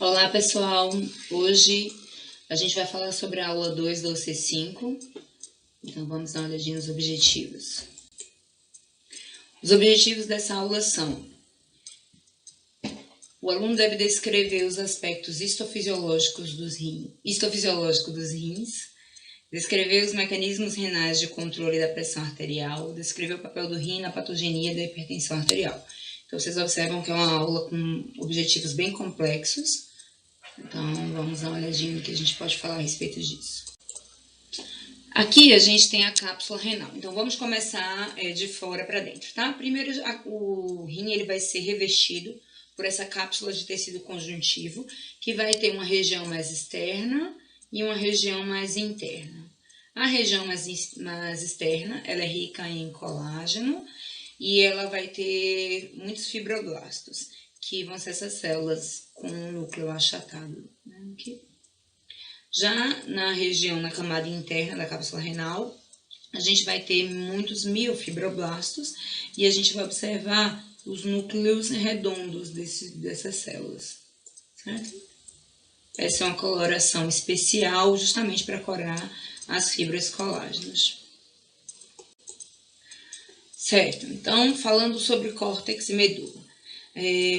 Olá pessoal, hoje a gente vai falar sobre a aula 2 do C5, então vamos dar uma olhadinha nos objetivos. Os objetivos dessa aula são: o aluno deve descrever os aspectos histofisiológicos dos rins, descrever os mecanismos renais de controle da pressão arterial, descrever o papel do rim na patogenia da hipertensão arterial. Então vocês observam que é uma aula com objetivos bem complexos. Então, vamos dar uma olhadinha no que a gente pode falar a respeito disso. Aqui a gente tem a cápsula renal. Então, vamos começar de fora para dentro, tá? Primeiro, o rim ele vai ser revestido por essa cápsula de tecido conjuntivo, que vai ter uma região mais externa e uma região mais interna. A região mais externa, ela é rica em colágeno e ela vai ter muitos fibroblastos, que vão ser essas células com o núcleo achatado. Aqui. Já na região, na camada interna da cápsula renal, a gente vai ter muitos miofibroblastos e a gente vai observar os núcleos redondos dessas células, certo? Essa é uma coloração especial justamente para corar as fibras colágenas. Certo, então falando sobre córtex e medula.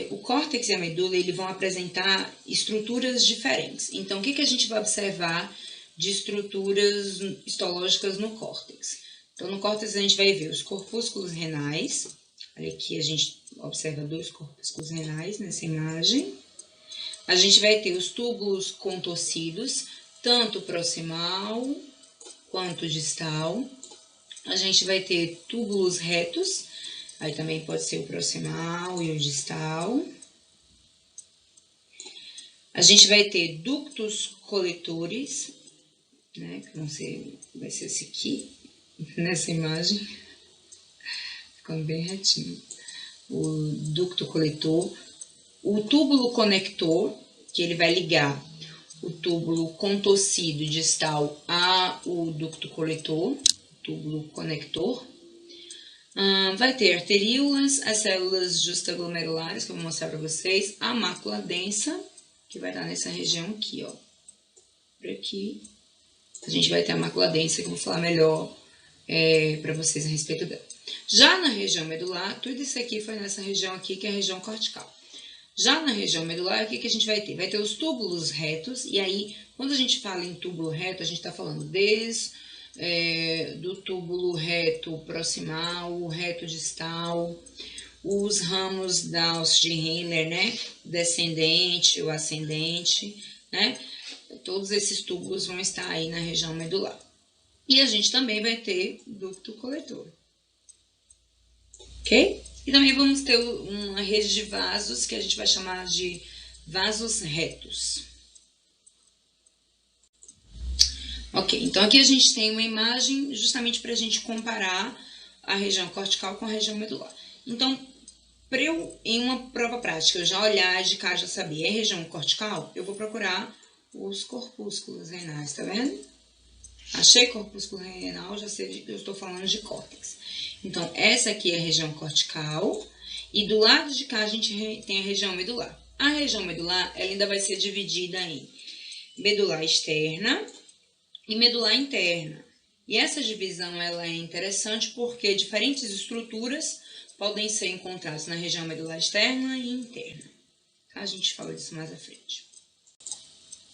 O córtex e a medula eles vão apresentar estruturas diferentes. Então, o que a gente vai observar de estruturas histológicas no córtex? Então, no córtex a gente vai ver os corpúsculos renais. Olha aqui, a gente observa dois corpúsculos renais nessa imagem. A gente vai ter os túbulos contorcidos, tanto proximal quanto distal. A gente vai ter túbulos retos. Aí também pode ser o proximal e o distal. A gente vai ter ductos coletores, né, que vai ser esse aqui, nessa imagem, ficando bem retinho. O ducto coletor, o túbulo conector, que ele vai ligar o túbulo contorcido distal ao ducto coletor, túbulo conector. Vai ter arteríolas, as células justaglomerulares, que eu vou mostrar para vocês, a mácula densa, que vai estar nessa região aqui, ó. Por aqui, a gente vai ter a mácula densa, que eu vou falar melhor para vocês a respeito dela. Já na região medular, tudo isso aqui foi nessa região aqui, que é a região cortical. Já na região medular, o que a gente vai ter? Vai ter os túbulos retos, e aí, quando a gente fala em túbulo reto, a gente está falando do túbulo reto proximal, o reto distal, os ramos da alça de Henle, né? Descendente ou ascendente, né? Todos esses túbulos vão estar aí na região medular. E a gente também vai ter ducto coletor. Ok? E também vamos ter uma rede de vasos que a gente vai chamar de vasos retos. Ok, então aqui a gente tem uma imagem justamente para a gente comparar a região cortical com a região medular. Então, para eu, em uma prova prática, eu já olhar de cá, já saber, é região cortical, eu vou procurar os corpúsculos renais, tá vendo? Achei corpúsculo renal, já sei que eu estou falando de córtex. Então, essa aqui é a região cortical e do lado de cá a gente tem a região medular. A região medular, ela ainda vai ser dividida em medular externa e medular interna. E essa divisão ela é interessante porque diferentes estruturas podem ser encontradas na região medular externa e interna. A gente fala disso mais à frente.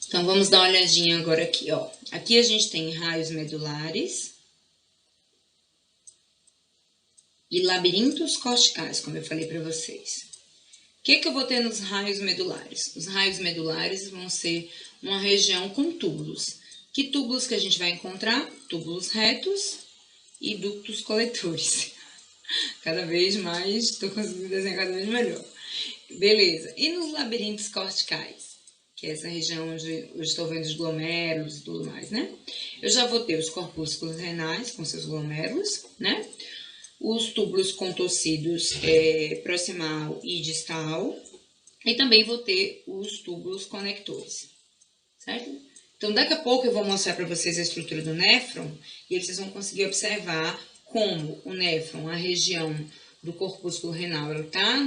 Então, vamos dar uma olhadinha agora aqui, ó. Aqui a gente tem raios medulares e labirintos corticais, como eu falei para vocês. O que eu vou ter nos raios medulares? Os raios medulares vão ser uma região com túbulos. Que túbulos que a gente vai encontrar? Túbulos retos e ductos coletores. Cada vez mais, estou conseguindo desenhar cada vez melhor. Beleza. E nos labirintos corticais? Que é essa região onde eu estou vendo os glomérulos e tudo mais, né? Eu já vou ter os corpúsculos renais com seus glomérulos, né? Os túbulos contorcidos proximal e distal. E também vou ter os túbulos conectores, certo? Então, daqui a pouco eu vou mostrar para vocês a estrutura do néfron e vocês vão conseguir observar como o néfron, a região do corpúsculo renal, ela está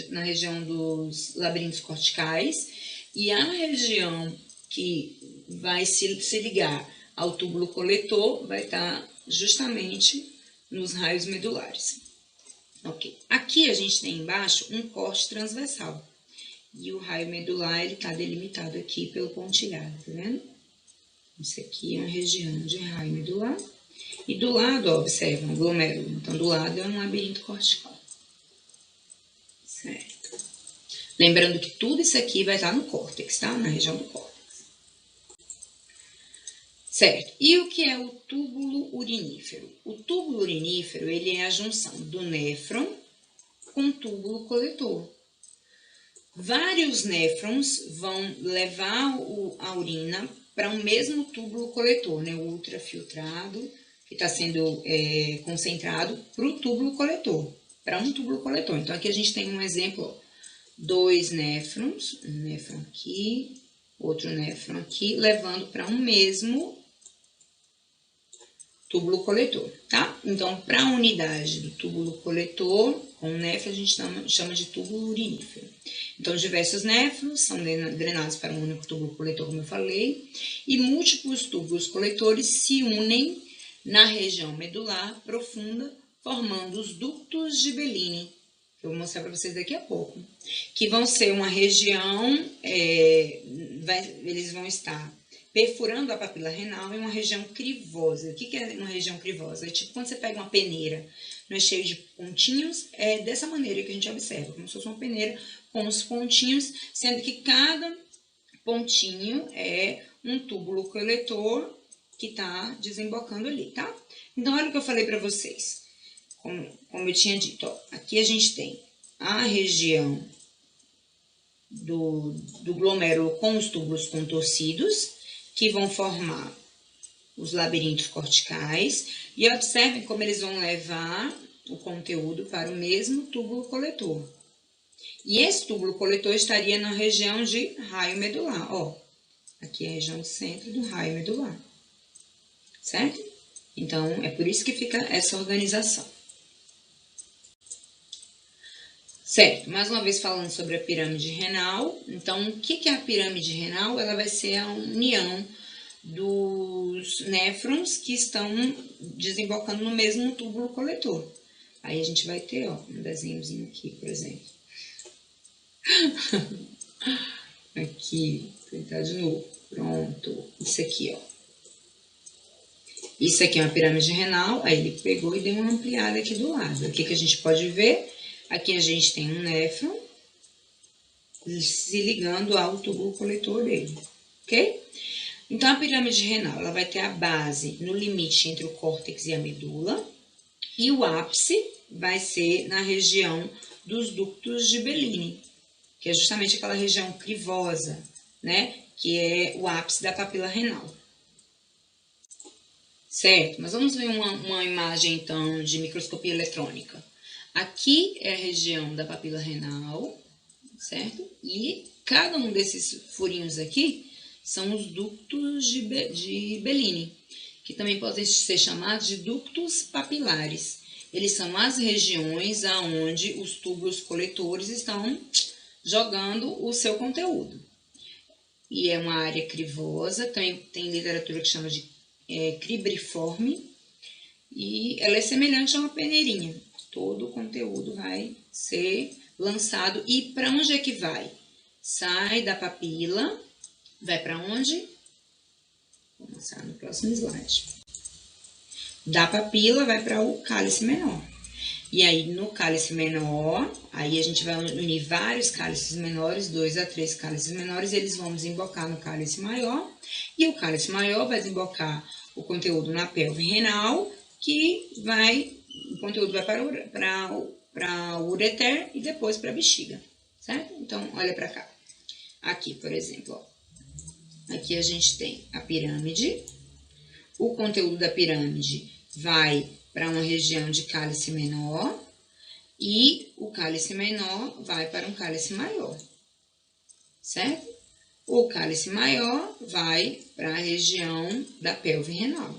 na região dos labirintos corticais, e a região que vai se ligar ao túbulo coletor vai estar justamente nos raios medulares. Ok. Aqui a gente tem embaixo um corte transversal. E o raio medular, ele está delimitado aqui pelo pontilhado, tá vendo? Isso aqui é uma região de raio medular. E do lado, ó, observa, um glomérulo. Então, do lado é um labirinto cortical. Certo. Lembrando que tudo isso aqui vai estar no córtex, tá? Na região do córtex. Certo. E o que é o túbulo urinífero? O túbulo urinífero, ele é a junção do néfron com o túbulo coletor. Vários néfrons vão levar a urina para um mesmo túbulo coletor, né? O ultrafiltrado, que está sendo concentrado para o túbulo coletor, para um túbulo coletor. Então, aqui a gente tem um exemplo, ó, 2 néfrons, um néfron aqui, outro néfron aqui, levando para um mesmo túbulo coletor, tá? Então, para a unidade do túbulo coletor, com néfron, a gente chama de túbulo urinífero. Então, diversos néfrons são drenados para um único túbulo coletor, como eu falei, e múltiplos túbulos coletores se unem na região medular profunda, formando os ductos de Bellini, que eu vou mostrar para vocês daqui a pouco, que vão ser uma região, eles vão estar perfurando a papila renal em uma região crivosa. O que é uma região crivosa? É tipo quando você pega uma peneira, não é cheio de pontinhos, é dessa maneira que a gente observa, como se fosse uma peneira com os pontinhos, sendo que cada pontinho é um túbulo coletor que está desembocando ali, tá? Então, olha o que eu falei para vocês. Como eu tinha dito, ó, aqui a gente tem a região do glomérulo com os túbulos contorcidos, que vão formar os labirintos corticais, e observem como eles vão levar o conteúdo para o mesmo túbulo coletor. E esse túbulo coletor estaria na região de raio medular, ó. Aqui é a região do centro do raio medular, certo? Então, é por isso que fica essa organização. Certo, mais uma vez falando sobre a pirâmide renal. Então, o que é a pirâmide renal? Ela vai ser a união dos néfrons que estão desembocando no mesmo túbulo coletor. Aí a gente vai ter, ó, um desenhozinho aqui, por exemplo. Aqui, vou tentar de novo. Pronto, isso aqui, ó. Isso aqui é uma pirâmide renal, aí ele pegou e deu uma ampliada aqui do lado. O que a gente pode ver? Aqui a gente tem um néfron se ligando ao túbulo coletor dele, ok? Então, a pirâmide renal, ela vai ter a base no limite entre o córtex e a medula, e o ápice vai ser na região dos ductos de Bellini, que é justamente aquela região crivosa, né? Que é o ápice da papila renal. Certo, mas vamos ver uma imagem, então, de microscopia eletrônica. Aqui é a região da papila renal, certo? E cada um desses furinhos aqui são os ductos de Bellini, que também podem ser chamados de ductos papilares. Eles são as regiões aonde os túbulos coletores estão jogando o seu conteúdo. E é uma área crivosa, tem literatura que chama de cribriforme, e ela é semelhante a uma peneirinha. Todo o conteúdo vai ser lançado. E para onde é que vai? Sai da papila, vai para onde? Vou mostrar no próximo slide. Da papila vai para o cálice menor. E aí, no cálice menor, aí a gente vai unir vários cálices menores, 2 a 3 cálices menores, e eles vão desembocar no cálice maior. E o cálice maior vai desembocar o conteúdo na pelve renal, o conteúdo vai para o ureter e depois para a bexiga, certo? Então, olha para cá. Aqui, por exemplo, ó. Aqui a gente tem a pirâmide. O conteúdo da pirâmide vai para uma região de cálice menor e o cálice menor vai para um cálice maior, certo? O cálice maior vai para a região da pelve renal,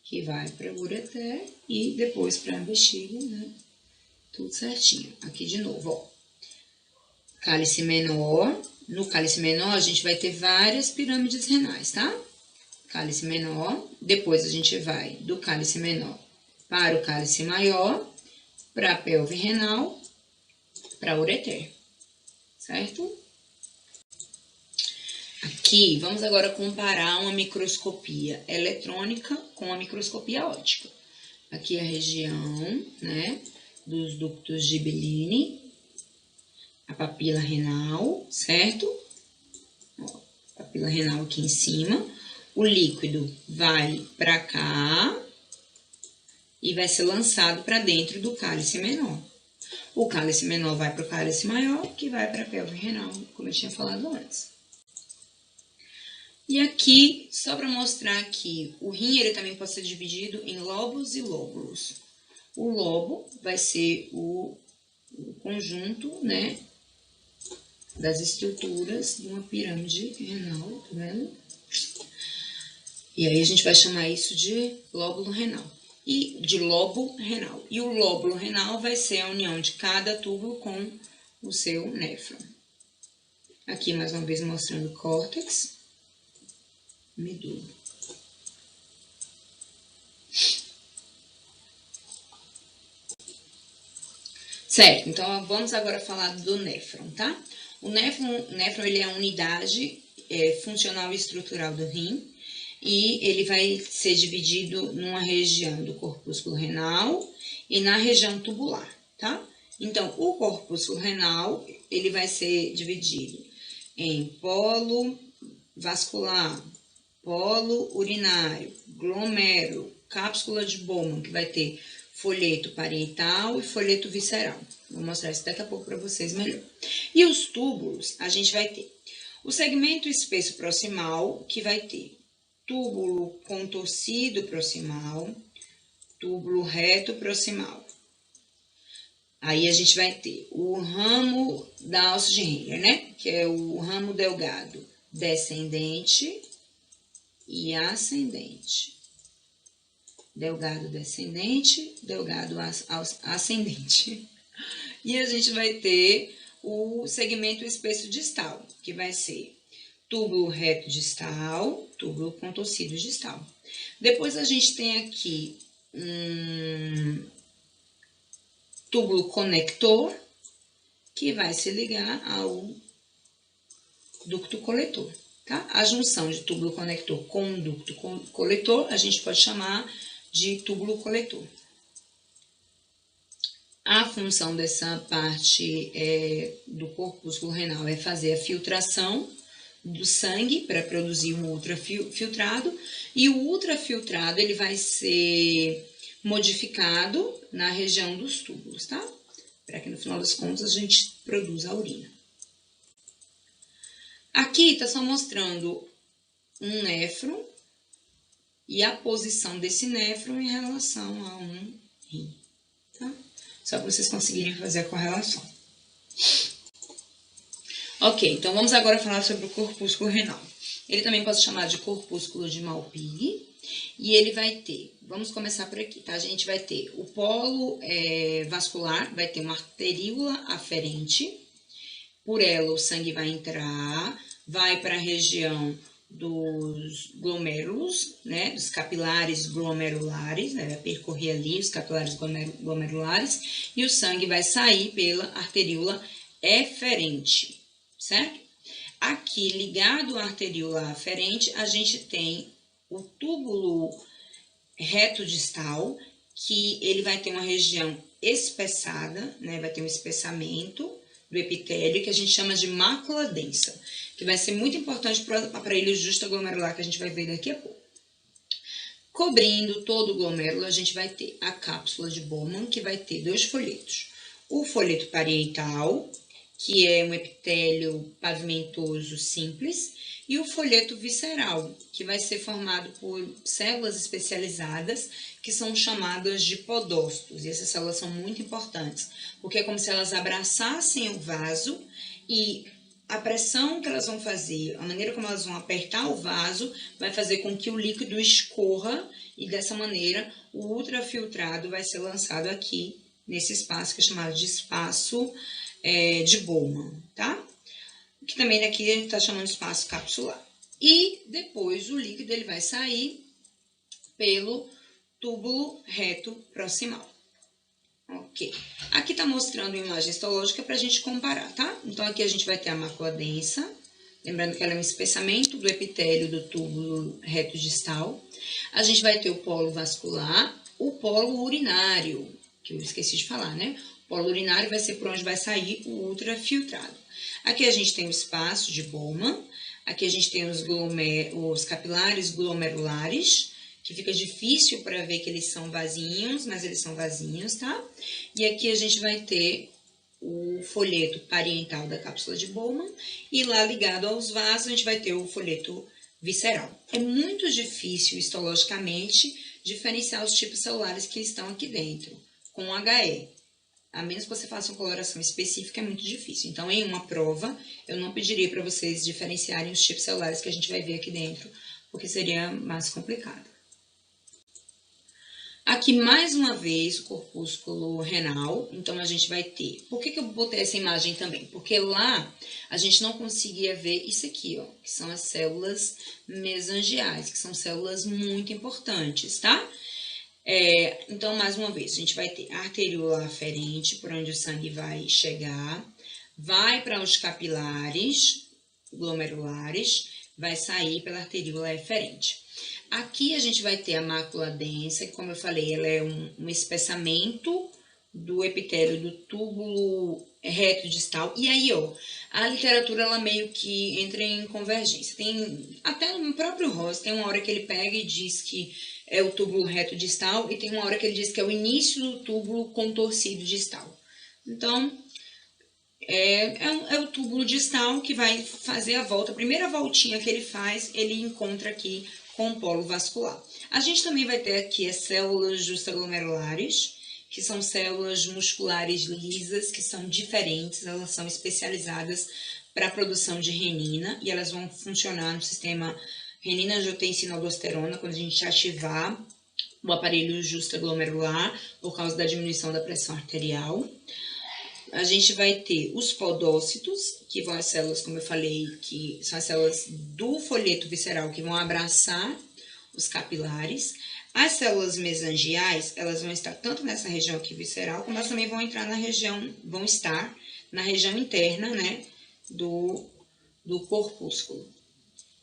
que vai para o ureter e depois para a bexiga, né? Tudo certinho. Aqui de novo, ó. Cálice menor. No cálice menor, a gente vai ter várias pirâmides renais, tá? Cálice menor. Depois, a gente vai do cálice menor para o cálice maior, para a pelve renal, para a ureter. Certo? Aqui, vamos agora comparar uma microscopia eletrônica com a microscopia óptica. Aqui é a região, né, dos ductos de Bellini, a papila renal, certo? Ó, papila renal aqui em cima. O líquido vai para cá e vai ser lançado para dentro do cálice menor. O cálice menor vai para o cálice maior, que vai para a pelve renal, como eu tinha falado antes. E aqui, só para mostrar que o rim ele também pode ser dividido em lobos e lóbulos. O lobo vai ser o conjunto, né, das estruturas de uma pirâmide renal, tá vendo? E aí a gente vai chamar isso de lóbulo renal. E de lobo renal. E o lóbulo renal vai ser a união de cada túbulo com o seu néfron. Aqui mais uma vez mostrando o córtex, medula. Certo, então vamos agora falar do néfron, tá? O néfron ele é a unidade funcional e estrutural do rim e ele vai ser dividido numa região do corpúsculo renal e na região tubular, tá? Então, o corpúsculo renal ele vai ser dividido em polo vascular, polo urinário, glomérulo, cápsula de Bowman, que vai ter folheto parietal e folheto visceral. Vou mostrar isso daqui a pouco para vocês melhor. E os túbulos, a gente vai ter o segmento espesso proximal, que vai ter túbulo contorcido proximal, túbulo reto proximal. Aí a gente vai ter o ramo da alça de Henle, né? Que é o ramo delgado descendente e ascendente. Delgado descendente, delgado ascendente. E a gente vai ter o segmento espesso distal, que vai ser túbulo reto distal, túbulo contorcido distal. Depois a gente tem aqui um túbulo conector, que vai se ligar ao ducto coletor, tá? A junção de túbulo conector com ducto coletor, a gente pode chamar de túbulo coletor. A função dessa parte do corpúsculo renal é fazer a filtração do sangue para produzir um ultrafiltrado, e o ultrafiltrado ele vai ser modificado na região dos túbulos, tá? Para que no final das contas a gente produza a urina. Aqui está só mostrando um néfron e a posição desse néfron em relação a um rim, tá? Só para vocês conseguirem fazer a correlação. Ok, então vamos agora falar sobre o corpúsculo renal. Ele também pode ser chamado de corpúsculo de Malpighi. E ele vai ter, vamos começar por aqui, tá? A gente vai ter o polo vascular, vai ter uma arteríola aferente. Por ela o sangue vai entrar, vai para a região dos glomérulos, né? Dos capilares glomerulares, né? Vai percorrer ali os capilares glomerulares. E o sangue vai sair pela arteríola eferente, certo? Aqui, ligado à arteríola aferente, a gente tem o túbulo reto distal, que ele vai ter uma região espessada, né? Vai ter um espessamento do epitélio, que a gente chama de mácula densa, que vai ser muito importante para o aparelho justaglomerular, que a gente vai ver daqui a pouco. Cobrindo todo o glomérulo, a gente vai ter a cápsula de Bowman, que vai ter dois folhetos. O folheto parietal, que é um epitélio pavimentoso simples, e o folheto visceral, que vai ser formado por células especializadas, que são chamadas de podócitos. E essas células são muito importantes, porque é como se elas abraçassem o vaso e a pressão que elas vão fazer, a maneira como elas vão apertar o vaso, vai fazer com que o líquido escorra e dessa maneira o ultrafiltrado vai ser lançado aqui nesse espaço que é chamado de espaço de Bowman, tá? Que também aqui a gente está chamando de espaço capsular. E depois o líquido ele vai sair pelo túbulo reto proximal. Ok. Aqui está mostrando uma imagem histológica para a gente comparar, tá? Então aqui a gente vai ter a mácula densa, lembrando que ela é um espessamento do epitélio do túbulo reto distal. A gente vai ter o polo vascular, o polo urinário, que eu esqueci de falar, né? O polo urinário vai ser por onde vai sair o ultrafiltrado. Aqui a gente tem o espaço de Bowman, aqui a gente tem os capilares glomerulares, que fica difícil para ver que eles são vasinhos, mas eles são vasinhos, tá? E aqui a gente vai ter o folheto parietal da cápsula de Bowman, e lá ligado aos vasos a gente vai ter o folheto visceral. É muito difícil histologicamente diferenciar os tipos celulares que estão aqui dentro, com HE. A menos que você faça uma coloração específica, é muito difícil. Então, em uma prova, eu não pediria para vocês diferenciarem os tipos celulares que a gente vai ver aqui dentro, porque seria mais complicado. Aqui, mais uma vez, o corpúsculo renal. Então, a gente vai ter... Por que eu botei essa imagem também? Porque lá, a gente não conseguia ver isso aqui, ó, que são as células mesangiais, que são células muito importantes, tá? Então, mais uma vez, a gente vai ter a arteríola aferente, por onde o sangue vai chegar, vai para os capilares glomerulares, vai sair pela arteríola eferente. Aqui a gente vai ter a mácula densa, que, como eu falei, ela é um espessamento do epitélio do túbulo reto distal. E aí, ó, a literatura, ela meio que entra em convergência. Tem, até no próprio Ross, tem uma hora que ele pega e diz que é o túbulo reto distal, e tem uma hora que ele diz que é o início do túbulo contorcido distal. Então, é o túbulo distal que vai fazer a volta. A primeira voltinha que ele faz, ele encontra aqui com o polo vascular. A gente também vai ter aqui as células justaglomerulares, que são células musculares lisas, que são diferentes, elas são especializadas para a produção de renina, e elas vão funcionar no sistema renina-angiotensina-aldosterona, quando a gente ativar o aparelho justaglomerular, por causa da diminuição da pressão arterial. A gente vai ter os podócitos, que vão as células, como eu falei, que são as células do folheto visceral, que vão abraçar os capilares. As células mesangiais, elas vão estar tanto nessa região aqui visceral, como elas também vão estar na região interna, né, do corpúsculo.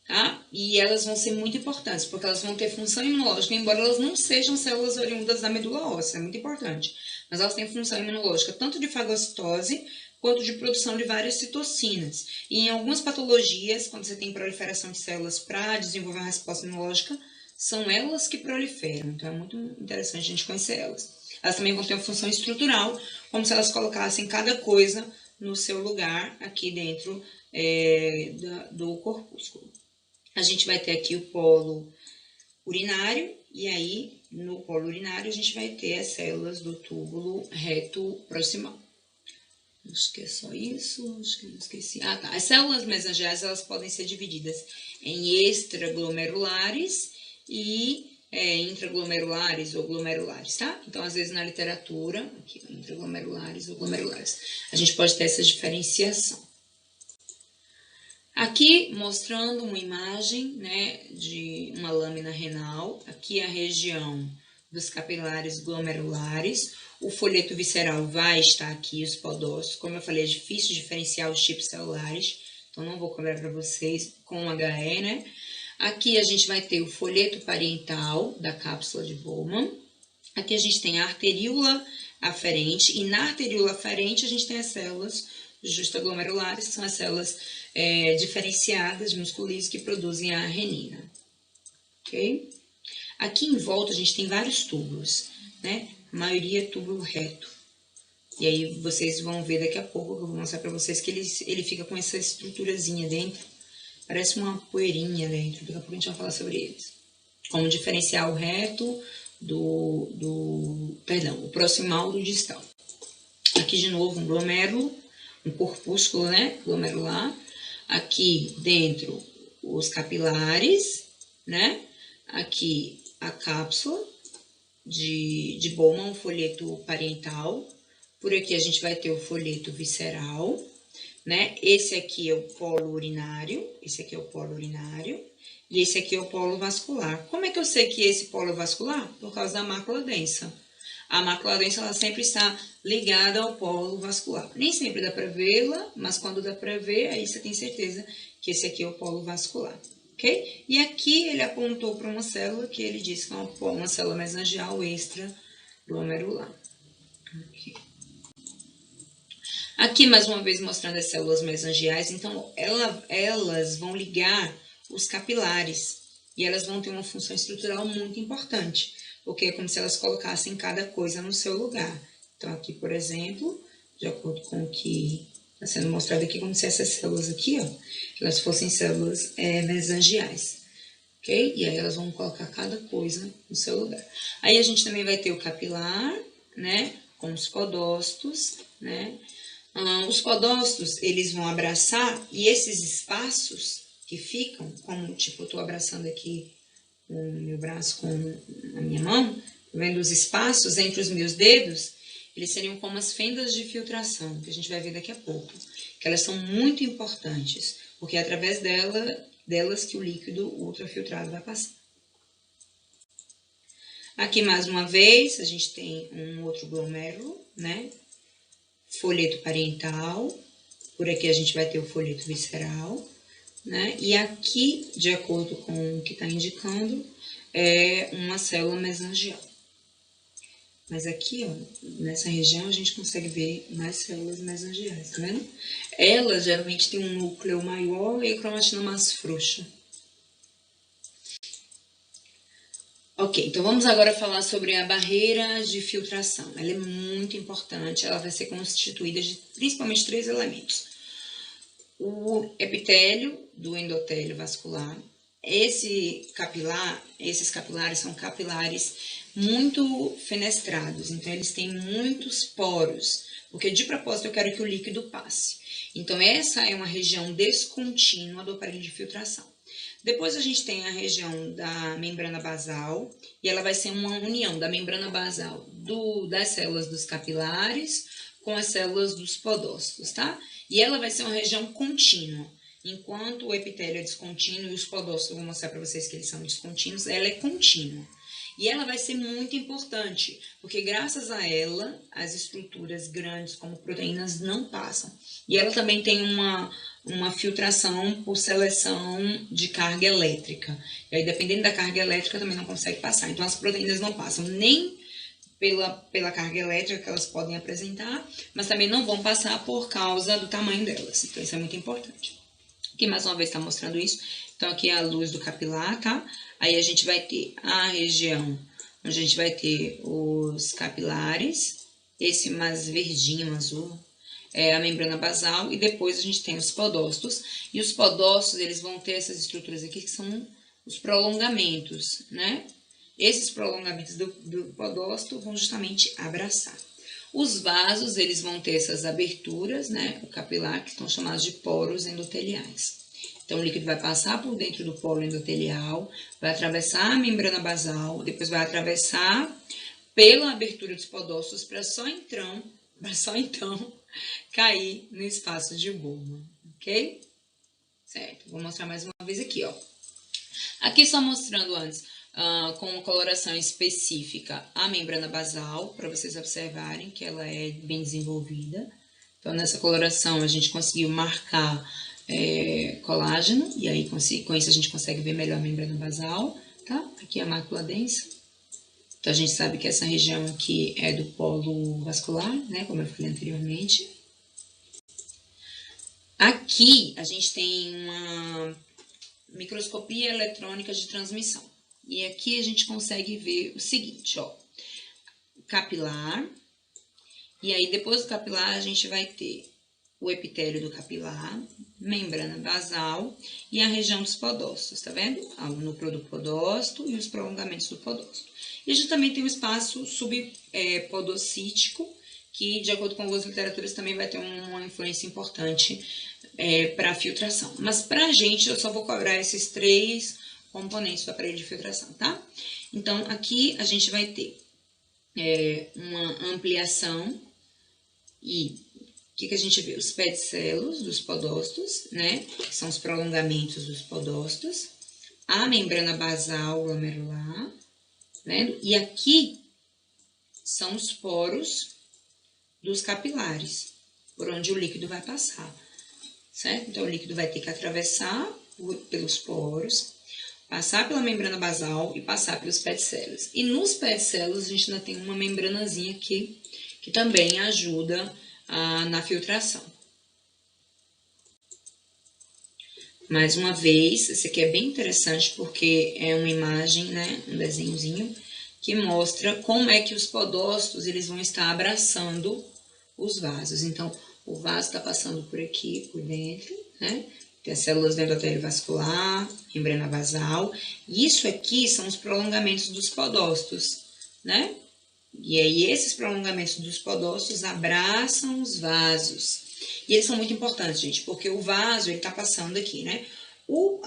Tá? E elas vão ser muito importantes, porque elas vão ter função imunológica, embora elas não sejam células oriundas da medula óssea, é muito importante. Mas elas têm função imunológica tanto de fagocitose quanto de produção de várias citocinas. E em algumas patologias, quando você tem proliferação de células para desenvolver uma resposta imunológica, são elas que proliferam. Então é muito interessante a gente conhecer elas. Elas também vão ter uma função estrutural, como se elas colocassem cada coisa no seu lugar aqui dentro do corpúsculo. A gente vai ter aqui o polo urinário, e aí no polo urinário a gente vai ter as células do túbulo reto proximal. Acho que é só isso, acho que eu esqueci. Ah, tá. As células mesangiais, elas podem ser divididas em extraglomerulares e intraglomerulares ou glomerulares, tá? Então, às vezes na literatura, aqui, intraglomerulares ou glomerulares, a gente pode ter essa diferenciação. Aqui mostrando uma imagem, né, de uma lâmina renal, aqui a região dos capilares glomerulares, o folheto visceral vai estar aqui, os podócitos, como eu falei, é difícil diferenciar os tipos celulares, então não vou cobrar para vocês com HE, né? Aqui a gente vai ter o folheto parietal da cápsula de Bowman, aqui a gente tem a arteríola aferente, e na arteríola aferente a gente tem as células justaglomerulares, que são as células diferenciadas de músculo liso que produzem a renina. Ok? Aqui em volta a gente tem vários túbulos, né? A maioria é túbulo reto. E aí vocês vão ver daqui a pouco, que eu vou mostrar para vocês, que ele fica com essa estruturazinha dentro. Parece uma poeirinha dentro. Daqui a pouco a gente vai falar sobre eles. Como diferenciar o reto o proximal do distal. Aqui de novo um glomérulo, um corpúsculo, né, glomerular. Aqui dentro os capilares, né? Aqui a cápsula de Bowman, um folheto parietal. Por aqui a gente vai ter o folheto visceral, né? Esse aqui é o polo urinário, esse aqui é o polo urinário, e esse aqui é o polo vascular. Como é que eu sei que esse polo é vascular? Por causa da mácula densa. A mácula densa, ela sempre está ligada ao polo vascular. Nem sempre dá para vê-la, mas quando dá para ver, aí você tem certeza que esse aqui é o polo vascular, ok? E aqui ele apontou para uma célula que ele disse que é uma célula mesangial extra-glomerular. Okay. Aqui, mais uma vez, mostrando as células mesangiais. Então, elas vão ligar os capilares e elas vão ter uma função estrutural muito importante, porque é como se elas colocassem cada coisa no seu lugar. Então, aqui, por exemplo, de acordo com o que está sendo mostrado aqui, como se essas células aqui, ó, elas fossem células mesangiais, ok? E aí elas vão colocar cada coisa no seu lugar. Aí a gente também vai ter o capilar, né, com os podócitos, né? Os podócitos, eles vão abraçar, e esses espaços que ficam, como tipo, eu estou abraçando aqui o meu braço com a minha mão, vendo os espaços entre os meus dedos, eles seriam como as fendas de filtração, que a gente vai ver daqui a pouco, que elas são muito importantes, porque é através delas que o líquido ultrafiltrado vai passar. Aqui, mais uma vez, a gente tem um outro glomérulo, né? Folheto parental, por aqui a gente vai ter o folheto visceral, né? E aqui, de acordo com o que está indicando, é uma célula mesangial. Mas aqui, ó, nessa região, a gente consegue ver mais células mesangiais, tá vendo? Elas geralmente têm um núcleo maior e a cromatina mais frouxa. Ok, então vamos agora falar sobre a barreira de filtração. Ela é muito importante, ela vai ser constituída de principalmente 3 elementos. O epitélio do endotélio vascular. Esses capilares são capilares muito fenestrados, então eles têm muitos poros, porque de propósito eu quero que o líquido passe. Então essa é uma região descontínua do aparelho de filtração. Depois a gente tem a região da membrana basal, e ela vai ser uma união da membrana basal das células dos capilares com as células dos podócitos, tá? E ela vai ser uma região contínua. Enquanto o epitélio é descontínuo e os podócitos, eu vou mostrar para vocês que eles são descontínuos, ela é contínua. E ela vai ser muito importante, porque graças a ela, as estruturas grandes como proteínas não passam. E ela também tem uma filtração por seleção de carga elétrica. E aí, dependendo da carga elétrica, também não consegue passar. Então, as proteínas não passam nem pela carga elétrica que elas podem apresentar, mas também não vão passar por causa do tamanho delas. Então, isso é muito importante. Aqui, mais uma vez, está mostrando isso. Então, aqui é a luz do capilar, tá? Aí, a gente vai ter a região onde a gente vai ter os capilares, esse mais verdinho, azul, é a membrana basal, e depois a gente tem os podócitos. E os podócitos, eles vão ter essas estruturas aqui, que são os prolongamentos, né? Esses prolongamentos do podócito vão justamente abraçar. Os vasos, eles vão ter essas aberturas, né? O capilar, que estão chamados de poros endoteliais. Então, o líquido vai passar por dentro do poro endotelial, vai atravessar a membrana basal, depois vai atravessar pela abertura dos podócitos para só então cair no espaço de Bowman, ok? Certo, vou mostrar mais uma vez aqui, ó. Aqui só mostrando antes, com uma coloração específica, a membrana basal, para vocês observarem que ela é bem desenvolvida. Então, nessa coloração, a gente conseguiu marcar colágeno, e aí com isso a gente consegue ver melhor a membrana basal, tá? Aqui é a mácula densa. Então, a gente sabe que essa região aqui é do polo vascular, né? Como eu falei anteriormente. Aqui, a gente tem uma microscopia eletrônica de transmissão. E aqui a gente consegue ver o seguinte, ó. Capilar. E aí, depois do capilar, a gente vai ter o epitélio do capilar, membrana basal e a região dos podócitos, tá vendo? O núcleo do podócito e os prolongamentos do podócito. E a gente também tem o espaço subpodocítico, que, de acordo com algumas literaturas, também vai ter uma influência importante para a filtração. Mas para a gente, eu só vou cobrar esses 3 componentes do aparelho de filtração, tá? Então, aqui a gente vai ter uma ampliação E o que a gente vê? Os pedicelos dos podócitos, né? Que são os prolongamentos dos podócitos. A membrana basal glomerular, né? E aqui são os poros dos capilares, por onde o líquido vai passar, certo? Então, o líquido vai ter que atravessar pelos poros, passar pela membrana basal e passar pelos pedicelos. E nos pedicelos, a gente ainda tem uma membranazinha aqui, que também ajuda na filtração. Mais uma vez, esse aqui é bem interessante porque é uma imagem, né, um desenhozinho, que mostra como é que os podócitos eles vão estar abraçando os vasos. Então, o vaso está passando por aqui, por dentro, né? Tem as células do endotélio vascular, membrana basal. E isso aqui são os prolongamentos dos podócitos, né? E aí, esses prolongamentos dos podócitos abraçam os vasos. E eles são muito importantes, gente, porque o vaso, ele tá passando aqui, né? O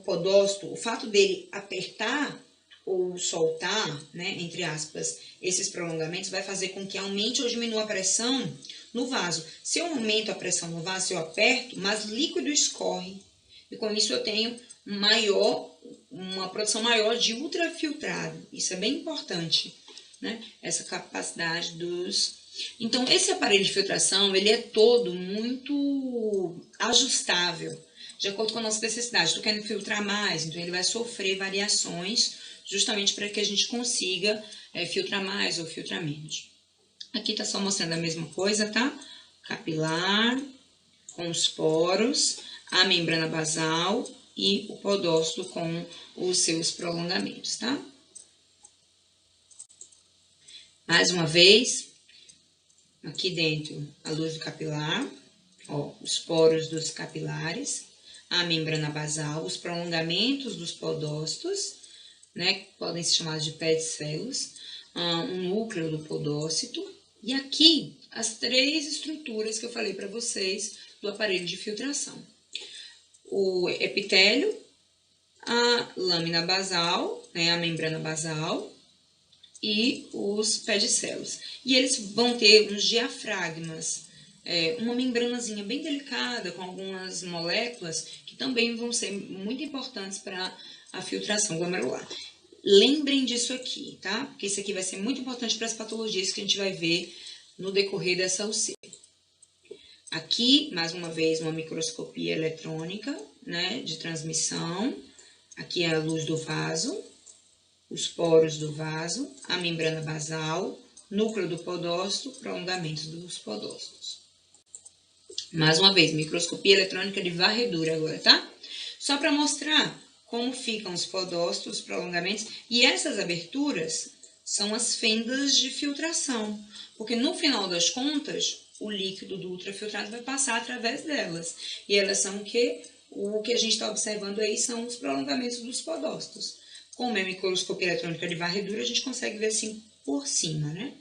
podócito, o fato dele apertar ou soltar, né, entre aspas, esses prolongamentos, vai fazer com que aumente ou diminua a pressão no vaso. Se eu aumento a pressão no vaso, eu aperto, mas líquido escorre. E com isso eu tenho uma produção maior de ultrafiltrado. Isso é bem importante, né? Essa capacidade dos... Então, esse aparelho de filtração, ele é todo muito ajustável, de acordo com a nossa necessidade. Estou querendo filtrar mais, então ele vai sofrer variações, justamente para que a gente consiga filtrar mais ou filtrar menos. Aqui está só mostrando a mesma coisa, tá? Capilar, com os poros, a membrana basal e o podócito com os seus prolongamentos, tá? Mais uma vez, aqui dentro, a luz do capilar, ó, os poros dos capilares, a membrana basal, os prolongamentos dos podócitos, né, que podem ser chamados de pedicelos, um núcleo do podócito, e aqui as três estruturas que eu falei para vocês do aparelho de filtração. O epitélio, a lâmina basal, né, a membrana basal, e os pedicelos. E eles vão ter uns diafragmas, uma membranazinha bem delicada, com algumas moléculas, que também vão ser muito importantes para a filtração glomerular. Lembrem disso aqui, tá? Porque isso aqui vai ser muito importante para as patologias que a gente vai ver no decorrer dessa UC. Aqui, mais uma vez, uma microscopia eletrônica, né, de transmissão. Aqui é a luz do vaso, os poros do vaso, a membrana basal, núcleo do podócito, prolongamentos dos podócitos. Mais uma vez, microscopia eletrônica de varredura agora, tá? Só para mostrar como ficam os podócitos, os prolongamentos, e essas aberturas são as fendas de filtração, porque no final das contas, o líquido do ultrafiltrado vai passar através delas, e elas são o que a gente está observando aí são os prolongamentos dos podócitos. Como é microscopia eletrônica de varredura, a gente consegue ver assim por cima, né?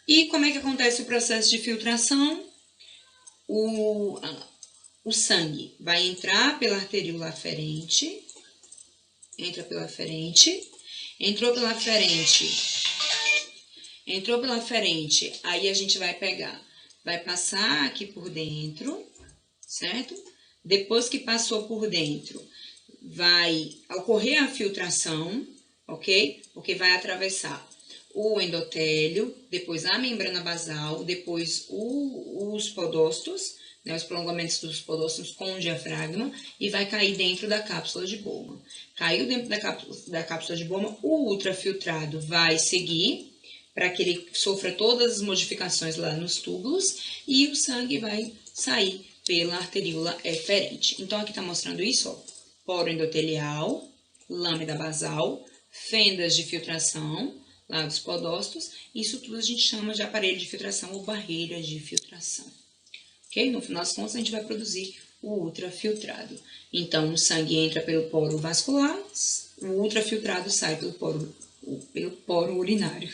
E como é que acontece o processo de filtração? O sangue vai entrar pela arteríola aferente, entrou pela aferente, aí a gente vai passar aqui por dentro, certo? Depois que passou por dentro, vai ocorrer a filtração, ok? Porque vai atravessar o endotélio, depois a membrana basal, depois os podócitos, né, os prolongamentos dos podócitos com o diafragma, e vai cair dentro da cápsula de Bowman. Caiu dentro da cápsula de Bowman, o ultrafiltrado vai seguir para que ele sofra todas as modificações lá nos túbulos e o sangue vai sair pela arteríola eferente. Então, aqui está mostrando isso, ó, poro endotelial, lâmina basal, fendas de filtração, lá dos podócitos, isso tudo a gente chama de aparelho de filtração ou barreira de filtração. Ok? No final das contas, a gente vai produzir o ultrafiltrado. Então, o sangue entra pelo poro vascular, o ultrafiltrado sai pelo poro urinário.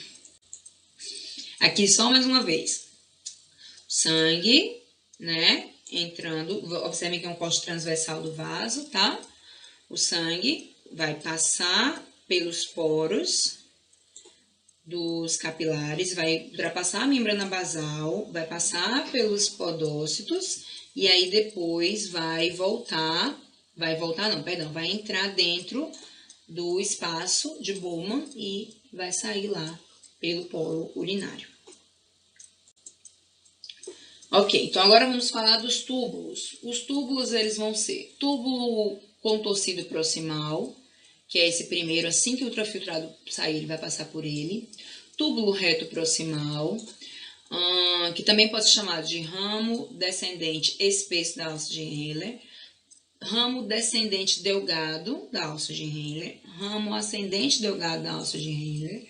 Aqui, só mais uma vez. Sangue, né? Entrando, observem que é um corte transversal do vaso, tá? O sangue vai passar pelos poros dos capilares, vai ultrapassar a membrana basal, vai passar pelos podócitos e aí depois vai entrar dentro do espaço de Bowman e vai sair lá pelo polo urinário. Ok, então agora vamos falar dos túbulos. Os túbulos, eles vão ser túbulo contorcido proximal, que é esse primeiro, assim que o ultrafiltrado sair, ele vai passar por ele. Túbulo reto proximal, que também pode ser chamado de ramo descendente espesso da alça de Henle, ramo descendente delgado da alça de Henle, ramo ascendente delgado da alça de Henle,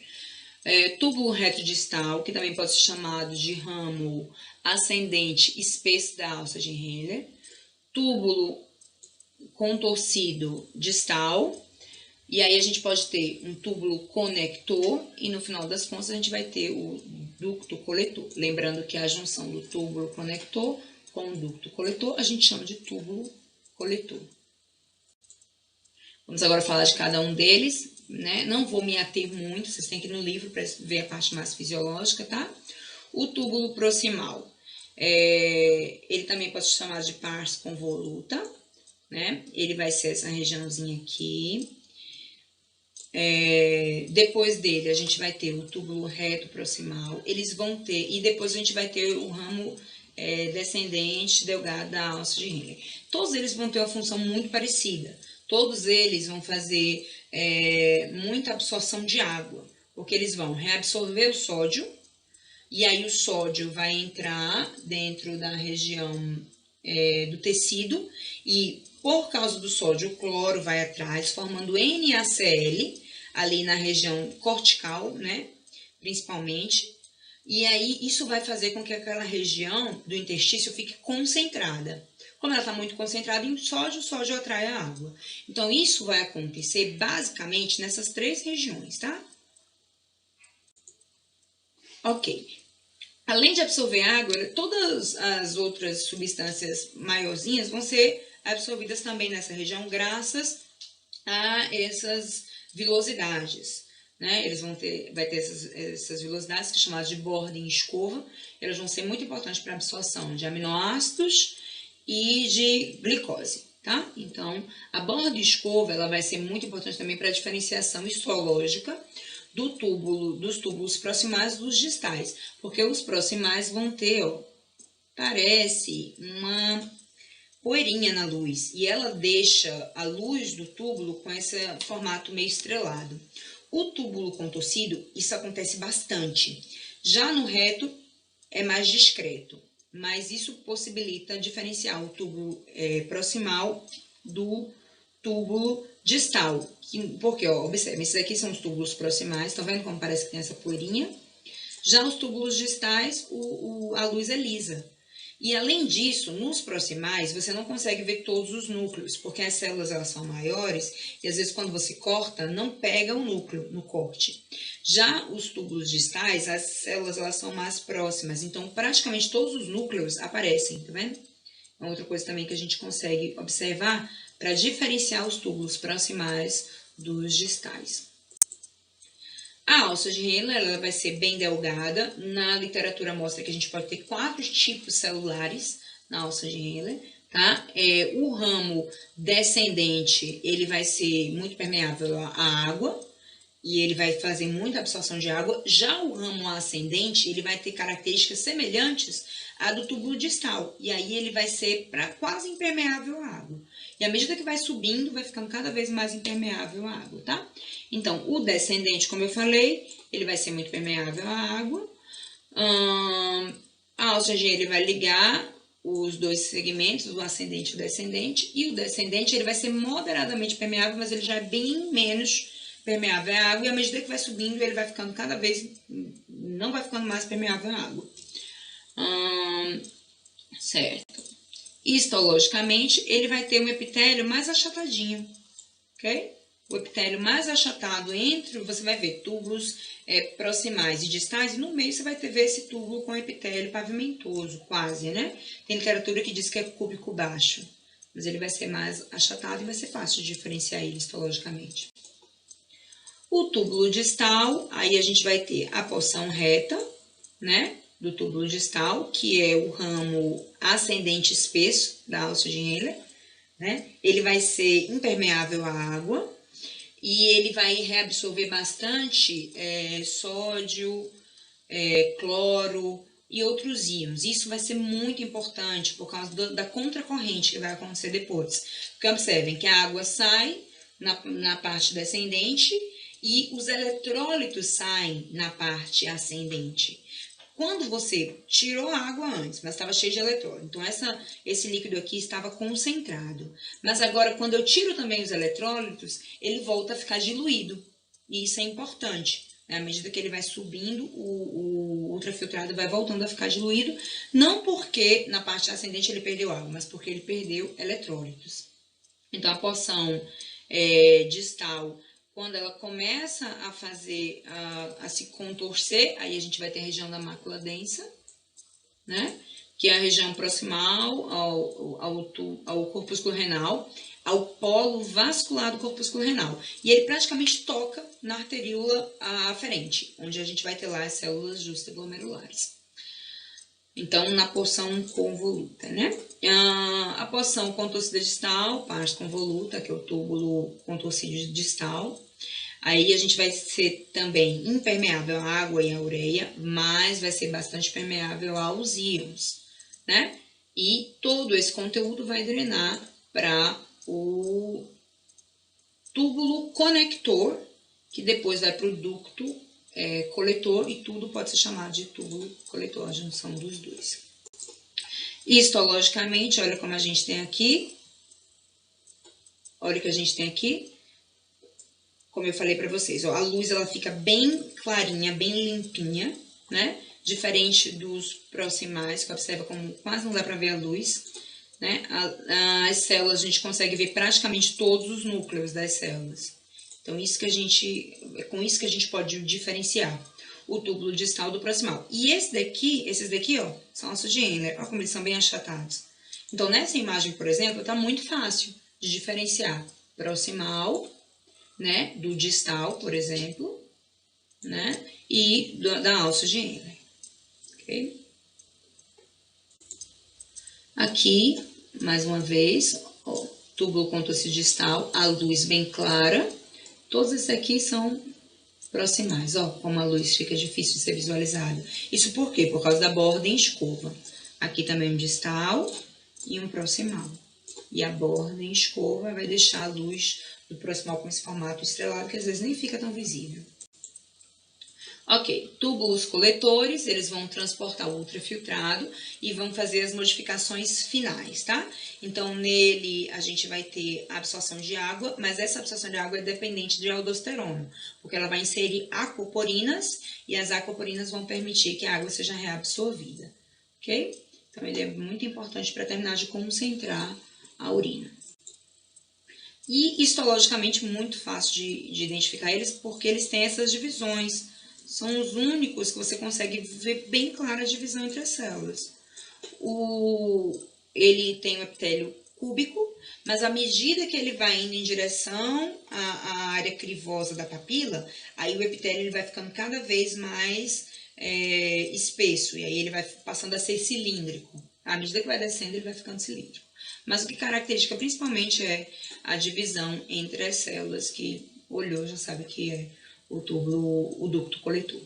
túbulo reto distal, que também pode ser chamado de ramo ascendente espesso da alça de Henle, túbulo contorcido distal, e aí a gente pode ter um túbulo conector e no final das contas a gente vai ter o ducto coletor. Lembrando que a junção do túbulo conector com o ducto coletor a gente chama de túbulo coletor. Vamos agora falar de cada um deles, né? Não vou me ater muito, vocês têm que ir no livro para ver a parte mais fisiológica, tá? O túbulo proximal, ele também pode ser chamado de pars convoluta, né? Ele vai ser essa regiãozinha aqui. Depois dele, a gente vai ter o túbulo reto proximal, eles vão ter, e depois a gente vai ter o ramo descendente delgado da alça de Henle. Todos eles vão ter uma função muito parecida, todos eles vão fazer muita absorção de água, porque eles vão reabsorver o sódio, e aí o sódio vai entrar dentro da região do tecido, e por causa do sódio, o cloro vai atrás, formando NaCl, ali na região cortical, né, principalmente, e aí isso vai fazer com que aquela região do interstício fique concentrada. Como ela está muito concentrada em sódio, o sódio atrai a água. Então, isso vai acontecer basicamente nessas três regiões, tá? Ok. Além de absorver água, todas as outras substâncias maiorzinhas vão ser absorvidas também nessa região graças a essas vilosidades, né? Vai ter essas vilosidades que são chamadas de borda em escova, elas vão ser muito importantes para a absorção de aminoácidos e de glicose, tá? Então, a borda de escova, ela vai ser muito importante também para a diferenciação histológica dos túbulos proximais dos distais, porque os proximais vão ter, ó, parece uma poeirinha na luz, e ela deixa a luz do túbulo com esse formato meio estrelado. O túbulo contorcido, isso acontece bastante. Já no reto, é mais discreto, mas isso possibilita diferenciar o túbulo proximal do túbulo distal. Porque, ó, observe, esses aqui são os túbulos proximais, estão vendo como parece que tem essa poeirinha? Já os túbulos distais, a luz é lisa. E além disso, nos proximais, você não consegue ver todos os núcleos, porque as células elas são maiores e às vezes quando você corta, não pega o núcleo no corte. Já os túbulos distais, as células elas são mais próximas, então praticamente todos os núcleos aparecem, tá vendo? É outra coisa também que a gente consegue observar para diferenciar os túbulos proximais dos distais. A alça de Henle ela vai ser bem delgada. Na literatura mostra que a gente pode ter 4 tipos celulares na alça de Henle, tá? O ramo descendente ele vai ser muito permeável à água e ele vai fazer muita absorção de água. Já o ramo ascendente ele vai ter características semelhantes à do túbulo distal e aí ele vai ser quase impermeável à água. E à medida que vai subindo, vai ficando cada vez mais impermeável à água, tá? Então, o descendente, como eu falei, ele vai ser muito permeável à água. A alça de ele vai ligar os dois segmentos, o ascendente e o descendente. E o descendente, ele vai ser moderadamente permeável, mas ele já é bem menos permeável à água. E à medida que vai subindo, ele vai ficando cada vez, não vai ficando mais permeável à água. Certo. Histologicamente, ele vai ter um epitélio mais achatadinho, ok? O epitélio mais achatado você vai ver túbulos proximais e distais, e no meio você vai ver esse túbulo com epitélio pavimentoso, quase, né? Tem literatura que diz que é cúbico baixo, mas ele vai ser mais achatado e vai ser fácil de diferenciar ele histologicamente. O túbulo distal, aí a gente vai ter a porção reta, né, do túbulo distal, que é o ramo ascendente espesso da alça de Henle, né? Ele vai ser impermeável à água e ele vai reabsorver bastante sódio, cloro e outros íons. Isso vai ser muito importante por causa da contracorrente que vai acontecer depois. Porque observem que a água sai na parte descendente e os eletrólitos saem na parte ascendente. Quando você tirou a água antes, mas estava cheio de eletrólito, então esse líquido aqui estava concentrado. Mas agora, quando eu tiro também os eletrólitos, ele volta a ficar diluído. E isso é importante. À medida que ele vai subindo, o ultrafiltrado vai voltando a ficar diluído, não porque na parte ascendente ele perdeu água, mas porque ele perdeu eletrólitos. Então, a porção distal, quando ela começa a se contorcer, aí a gente vai ter a região da mácula densa, né? Que é a região proximal ao corpúsculo renal, ao polo vascular do corpúsculo renal. E ele praticamente toca na arteríola aferente, onde a gente vai ter lá as células justaglomerulares. Então, na porção convoluta, né? A porção contorcida distal, parte convoluta, que é o túbulo contorcido distal. Aí a gente vai ser também impermeável à água e à ureia, mas vai ser bastante permeável aos íons, né? E todo esse conteúdo vai drenar para o túbulo conector, que depois vai para o ducto coletor, e tudo pode ser chamado de túbulo coletor, a junção dos dois. Histologicamente, olha como a gente tem aqui. Olha o que a gente tem aqui. Como eu falei para vocês, ó, a luz ela fica bem clarinha, bem limpinha, né? Diferente dos proximais, que observa como quase não dá para ver a luz, né? As células a gente consegue ver praticamente todos os núcleos das células. Então, é com isso que a gente pode diferenciar o túbulo distal do proximal. E esses daqui, ó, são ossos de Henle. Olha como eles são bem achatados. Então, nessa imagem, por exemplo, tá muito fácil de diferenciar proximal, né, do distal, por exemplo, né, e da alça de Henle. Ok? Aqui, mais uma vez, ó, túbulo contorcido distal, a luz bem clara. Todos esses aqui são proximais, ó, como a luz fica difícil de ser visualizada. Isso por quê? Por causa da borda em escova. Aqui também um distal e um proximal. E a borda em escova vai deixar a luz do proximal com esse formato estrelado, que às vezes nem fica tão visível. Ok, túbulos coletores, eles vão transportar o ultrafiltrado e vão fazer as modificações finais, tá? Então, nele a gente vai ter a absorção de água, mas essa absorção de água é dependente de aldosterona, porque ela vai inserir aquaporinas e as aquaporinas vão permitir que a água seja reabsorvida, ok? Então, ele é muito importante para terminar de concentrar a urina. E histologicamente muito fácil de identificar eles, porque eles têm essas divisões. São os únicos que você consegue ver bem clara a divisão entre as células. Ele tem o epitélio cúbico, mas à medida que ele vai indo em direção à área crivosa da papila, aí o epitélio ele vai ficando cada vez mais espesso, e aí ele vai passando a ser cilíndrico. À medida que vai descendo, ele vai ficando cilíndrico. Mas o que caracteriza principalmente é a divisão entre as células, que olhou já sabe que é o ducto coletor.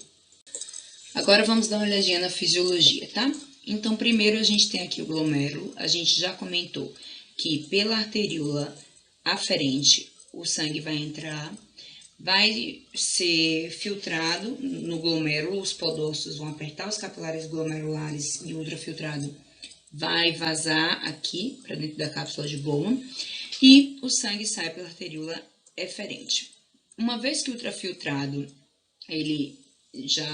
Agora vamos dar uma olhadinha na fisiologia, tá? Então, primeiro a gente tem aqui o glomérulo. A gente já comentou que pela arteríola aferente o sangue vai entrar, vai ser filtrado no glomérulo, os podócitos vão apertar os capilares glomerulares e o ultrafiltrado vai vazar aqui para dentro da cápsula de Bowman e o sangue sai pela arteríola eferente. Uma vez que o ultrafiltrado ele já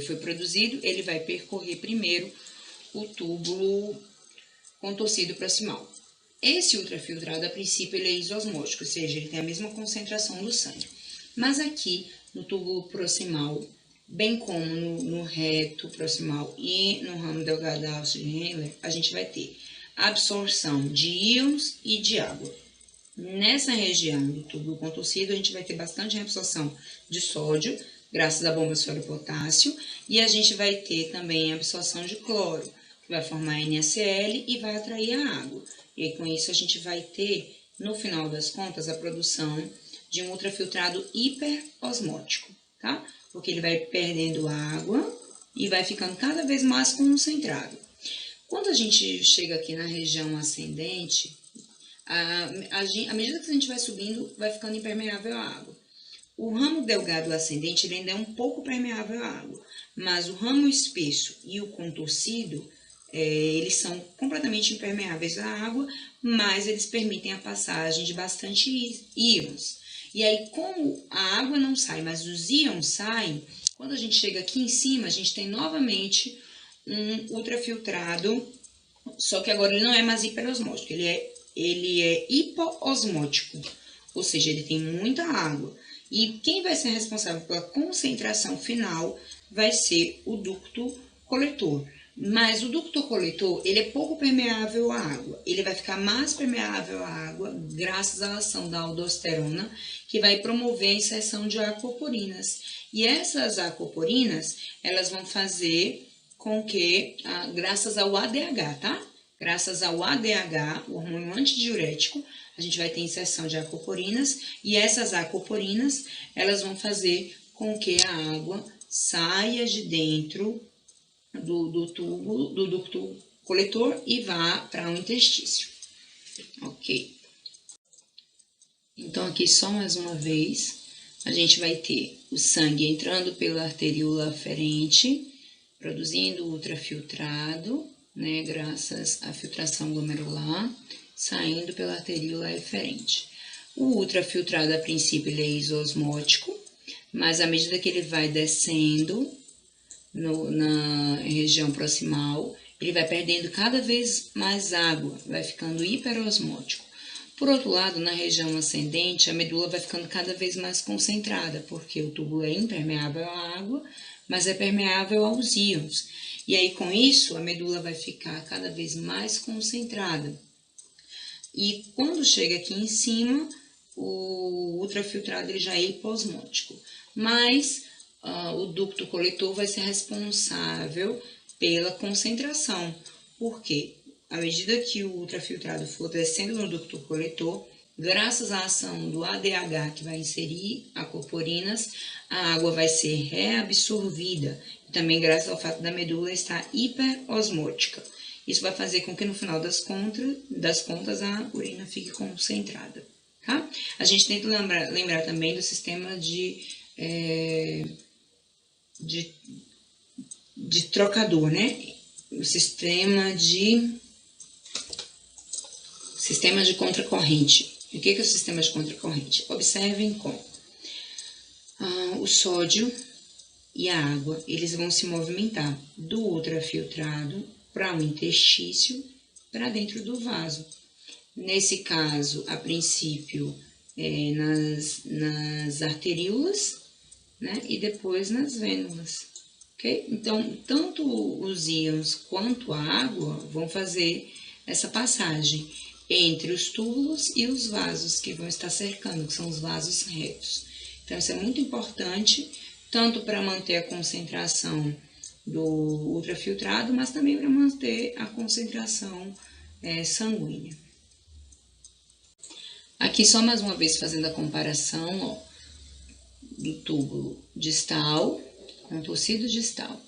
foi produzido, ele vai percorrer primeiro o túbulo contorcido proximal. Esse ultrafiltrado, a princípio, ele é isosmótico, ou seja, ele tem a mesma concentração do sangue. Mas aqui, no túbulo proximal, bem como no reto proximal e no ramo delgado da alça de Henle, a gente vai ter absorção de íons e de água. Nessa região do túbulo contorcido, a gente vai ter bastante reabsorção de sódio, graças à bomba sódio-potássio, e a gente vai ter também a absorção de cloro, que vai formar NaCl e vai atrair a água. E aí, com isso, a gente vai ter, no final das contas, a produção de um ultrafiltrado hiperosmótico, tá? Porque ele vai perdendo água e vai ficando cada vez mais concentrado. Quando a gente chega aqui na região ascendente, à medida que a gente vai subindo, vai ficando impermeável à água. O ramo delgado ascendente ele ainda é um pouco permeável à água, mas o ramo espesso e o contorcido, eles são completamente impermeáveis à água, mas eles permitem a passagem de bastante íons. E aí, como a água não sai, mas os íons saem, quando a gente chega aqui em cima, a gente tem novamente um ultrafiltrado, só que agora ele não é mais hiperosmótico, ele é hipoosmótico, ou seja, ele tem muita água. E quem vai ser responsável pela concentração final vai ser o ducto coletor. Mas o ducto coletor, ele é pouco permeável à água. Ele vai ficar mais permeável à água graças à ação da aldosterona, que vai promover a inserção de aquaporinas. E essas aquaporinas, elas vão fazer com que, graças ao ADH, tá? Graças ao ADH, o hormônio antidiurético, a gente vai ter inserção de aquaporinas, e essas aquaporinas, elas vão fazer com que a água saia de dentro do tubo, do ducto coletor e vá para o interstício. Ok. Então, aqui só mais uma vez, a gente vai ter o sangue entrando pela arteríola aferente, produzindo ultrafiltrado, né, graças à filtração glomerular, saindo pela arteríola eferente. O ultrafiltrado, a princípio, ele é isosmótico, mas à medida que ele vai descendo na região proximal, ele vai perdendo cada vez mais água, vai ficando hiperosmótico. Por outro lado, na região ascendente, a medula vai ficando cada vez mais concentrada, porque o túbulo é impermeável à água, mas é permeável aos íons. E aí, com isso, a medula vai ficar cada vez mais concentrada. E quando chega aqui em cima, o ultrafiltrado ele já é hiposmótico. Mas o ducto coletor vai ser responsável pela concentração. Por quê? À medida que o ultrafiltrado for descendo no ducto coletor, graças à ação do ADH, que vai inserir aquaporinas, a água vai ser reabsorvida. E também graças ao fato da medula estar hiperosmótica. Isso vai fazer com que no final das contas a urina fique concentrada. Tá? A gente tem que lembrar também do sistema de trocador, né? O sistema de contracorrente. O que é o sistema de contracorrente? Observem como o sódio e a água, eles vão se movimentar do ultrafiltrado para o interstício, para dentro do vaso. Nesse caso, a princípio, nas arteríolas, né? E depois nas vênulas. Okay? Então, tanto os íons quanto a água vão fazer essa passagem entre os túbulos e os vasos que vão estar cercando, que são os vasos retos. Então, isso é muito importante, tanto para manter a concentração do ultrafiltrado, mas também para manter a concentração sanguínea. Aqui, só mais uma vez, fazendo a comparação, ó, do túbulo distal com o torcido distal.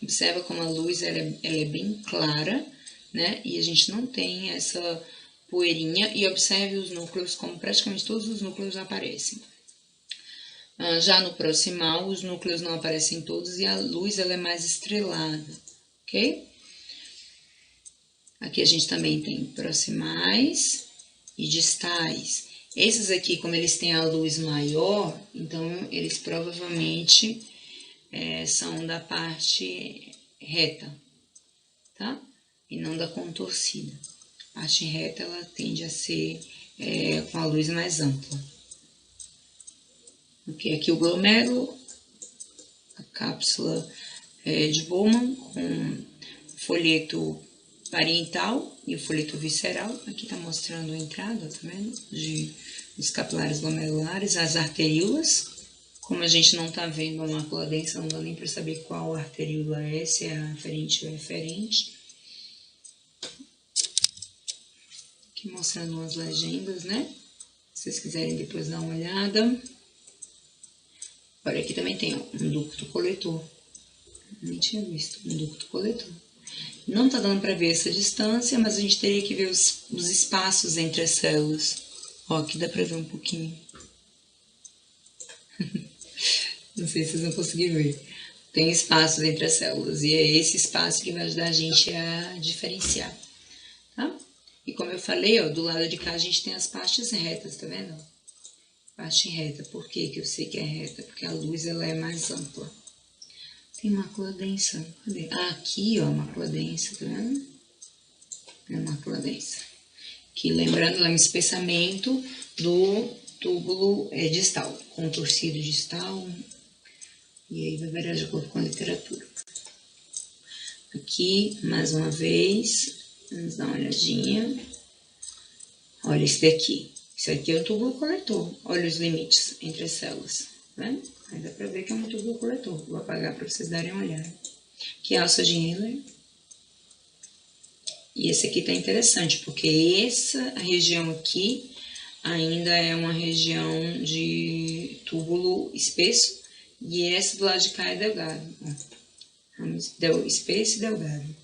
Observa como a luz ela é bem clara, né? E a gente não tem essa poeirinha. E observe os núcleos, como praticamente todos os núcleos aparecem. Já no proximal, os núcleos não aparecem todos e a luz ela é mais estrelada, ok? Aqui a gente também tem proximais e distais. Esses aqui, como eles têm a luz maior, então eles provavelmente são da parte reta, tá? E não da contorcida. A parte reta, ela tende a ser com a luz mais ampla. Okay, aqui o glomérulo, a cápsula de Bowman com folheto parietal e o folheto visceral. Aqui tá mostrando a entrada, tá vendo? Dos capilares glomerulares, as arteríolas. Como a gente não tá vendo a mácula densa, não dá nem para saber qual arteríola é, se é aferente ou eferente. Aqui mostrando as legendas, né? Se vocês quiserem depois dar uma olhada. Olha, aqui também tem um ducto coletor. Nem tinha visto um ducto coletor. Não tá dando para ver essa distância, mas a gente teria que ver os espaços entre as células. Ó, aqui dá para ver um pouquinho. Não sei se vocês vão conseguir ver. Tem espaços entre as células e é esse espaço que vai ajudar a gente a diferenciar, tá? E como eu falei, ó, do lado de cá a gente tem as partes retas, tá vendo? Parte reta. Por que que eu sei que é reta? Porque a luz ela é mais ampla. Tem mácula densa. Cadê? Ah, aqui, ó, a mácula densa, tá vendo? É a mácula densa. Que, lembrando, ela é um espessamento do túbulo distal, contorcido distal. E aí vai variar de acordo com a literatura. Aqui, mais uma vez, vamos dar uma olhadinha. Olha esse daqui. Isso aqui é o túbulo coletor. Olha os limites entre as células, tá vendo? Aí dá pra ver que é um túbulo coletor. Vou apagar para vocês darem uma olhada. Aqui é a alça de Henle. E esse aqui tá interessante, porque essa região aqui ainda é uma região de túbulo espesso. E essa do lado de cá é delgado. Ramos espesso e delgado.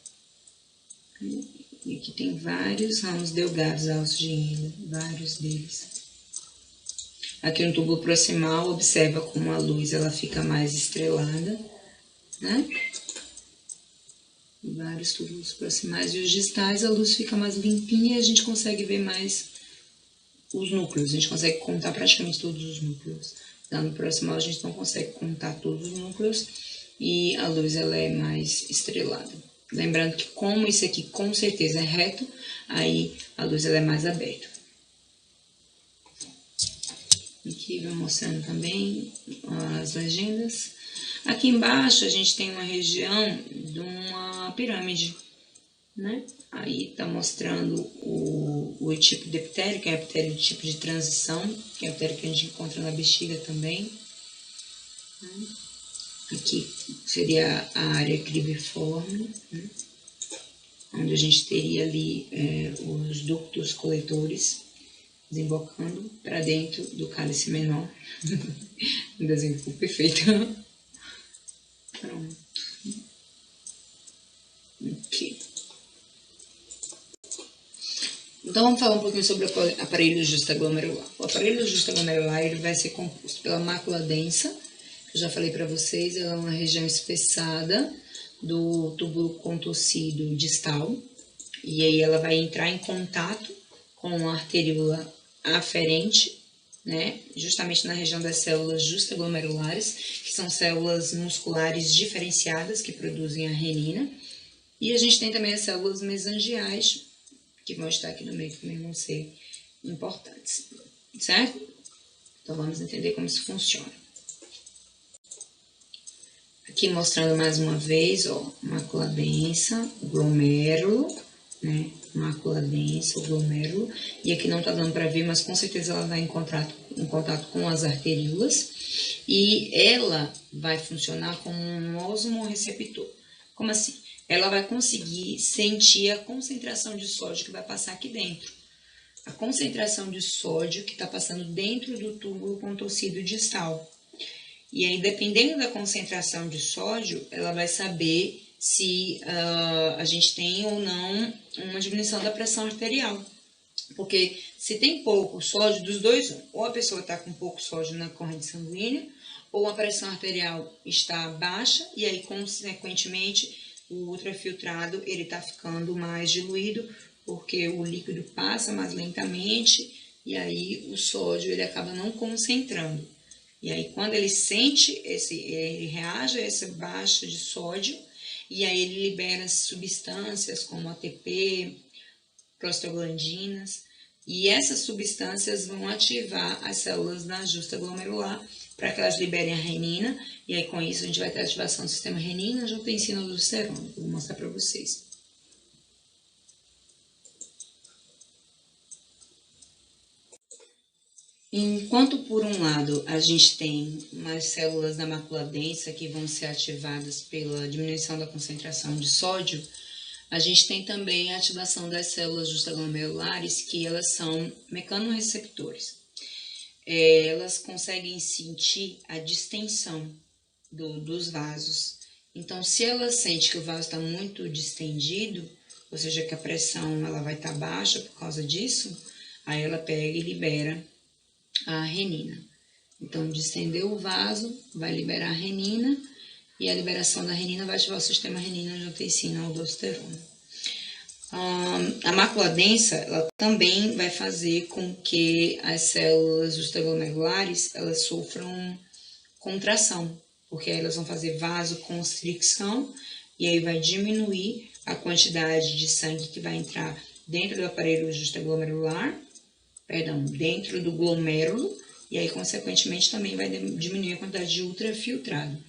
E aqui tem vários ramos delgados, alços de Henle, vários deles. Aqui no túbulo proximal, observa como a luz ela fica mais estrelada, né? Vários túbulos proximais e os distais, a luz fica mais limpinha e a gente consegue ver mais os núcleos. A gente consegue contar praticamente todos os núcleos. Lá no proximal a gente não consegue contar todos os núcleos e a luz ela é mais estrelada. Lembrando que como isso aqui com certeza é reto, aí a luz ela é mais aberta. Aqui vai mostrando também as legendas. Aqui embaixo a gente tem uma região de uma pirâmide, né? Aí tá mostrando o tipo de epitélio, que é epitélio de tipo de transição, que é epitélio que a gente encontra na bexiga também. Aqui seria a área cribriforme, né? Onde a gente teria ali os ductos coletores desembocando para dentro do cálice menor. O desenho ficou perfeito. Pronto. Aqui. Então vamos falar um pouquinho sobre o aparelho justaglomerular. O aparelho justaglomerular ele vai ser composto pela mácula densa, que eu já falei para vocês, ela é uma região espessada do túbulo contorcido distal, e aí ela vai entrar em contato com a arteríola aferente, né, justamente na região das células justaglomerulares, que são células musculares diferenciadas que produzem a renina, e a gente tem também as células mesangiais, que vão estar aqui no meio, que também vão ser importantes, certo? Então vamos entender como isso funciona. Aqui mostrando mais uma vez, ó, mácula densa, glomérulo, né? Mácula densa, glomérulo. E aqui não tá dando para ver, mas com certeza ela vai em contato com as arteríolas. E ela vai funcionar como um osmorreceptor. Como assim? Ela vai conseguir sentir a concentração de sódio que vai passar aqui dentro. A concentração de sódio que está passando dentro do túbulo contorcido distal. E aí, dependendo da concentração de sódio, ela vai saber se a gente tem ou não uma diminuição da pressão arterial. Porque se tem pouco sódio, dos dois, ou a pessoa está com pouco sódio na corrente sanguínea, ou a pressão arterial está baixa, e aí, consequentemente, o ultrafiltrado ele está ficando mais diluído, porque o líquido passa mais lentamente, e aí o sódio ele acaba não concentrando. E aí, quando ele sente, ele reage a essa baixa de sódio, e aí ele libera substâncias como ATP, prostaglandinas, e essas substâncias vão ativar as células da justa glomerular para que elas liberem a renina, e aí com isso a gente vai ter ativação do sistema renina, angiotensina, aldosterona, que eu vou mostrar para vocês. Enquanto, por um lado, a gente tem umas células da mácula densa que vão ser ativadas pela diminuição da concentração de sódio, a gente tem também a ativação das células justaglomerulares, que elas são mecanorreceptores. Elas conseguem sentir a distensão dos vasos. Então, se ela sente que o vaso está muito distendido, ou seja, que a pressão ela vai estar baixa por causa disso, aí ela pega e libera a renina. Então, distendeu o vaso, vai liberar a renina, e a liberação da renina vai ativar o sistema renina-angiotensina-aldosterona. A mácula densa, ela também vai fazer com que as células justaglomerulares, elas sofram contração, porque aí elas vão fazer vasoconstricção, e aí vai diminuir a quantidade de sangue que vai entrar dentro do aparelho justaglomerular, dentro do glomérulo, e aí, consequentemente, também vai diminuir a quantidade de ultrafiltrado.